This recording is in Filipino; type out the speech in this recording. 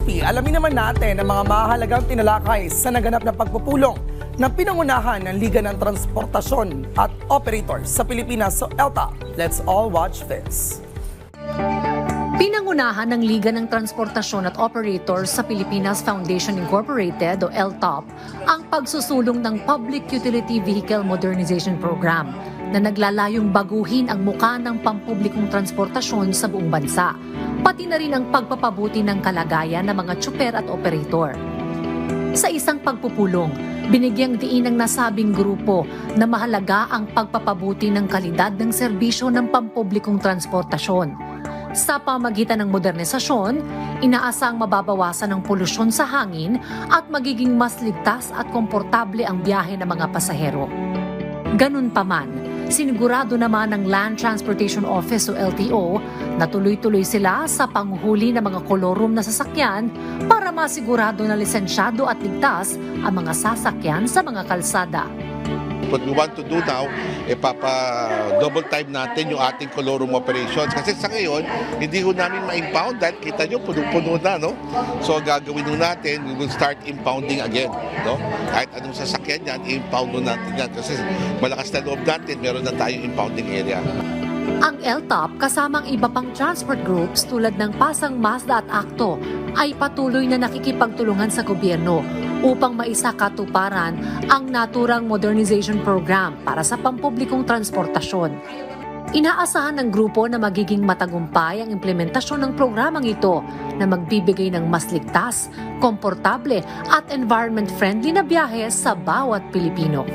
PNP, alamin naman natin ang mga mahalagang tinalakay sa naganap na pagpupulong ng pinangunahan ng Liga ng Transportasyon at Operators sa Pilipinas, ELTA. Let's all watch this. Pinangunahan ng Liga ng Transportasyon at Operators sa Pilipinas Foundation Incorporated o LTOP ang pagsusulong ng Public Utility Vehicle Modernization Program na naglalayong baguhin ang muka ng pampublikong transportasyon sa buong bansa, pati na rin ang pagpapabuti ng kalagayan ng mga tsuper at operator. Sa isang pagpupulong, binigyang diin ng nasabing grupo na mahalaga ang pagpapabuti ng kalidad ng serbisyo ng pampublikong transportasyon. Sa pamagitan ng modernisasyon, inaasang mababawasan ang polusyon sa hangin at magiging mas ligtas at komportable ang biyahe ng mga pasahero. Ganun pa man, sinigurado naman ng Land Transportation Office o LTO na tuloy-tuloy sila sa panghuli ng mga kolorum na sasakyan para masigurado na lisensyado at ligtas ang mga sasakyan sa mga kalsada. What we want to do now, double time natin yung ating colorum operations. Kasi sa ngayon, hindi ko namin ma-impound dahil kita nyo, puno-puno na, no? So gagawin nun natin, we will start impounding again, no? Kahit anong sasakyan yan, i-impound nun natin yan. Kasi malakas na loob natin, meron na tayong impounding area. Ang LTOP kasamang iba pang transport groups tulad ng Pasang Mazda at Akto ay patuloy na nakikipagtulungan sa gobyerno upang maisakatuparan ang naturang modernization program para sa pampublikong transportasyon. Inaasahan ng grupo na magiging matagumpay ang implementasyon ng programang ito na magbibigay ng mas ligtas, komportable at environment-friendly na biyahe sa bawat Pilipino.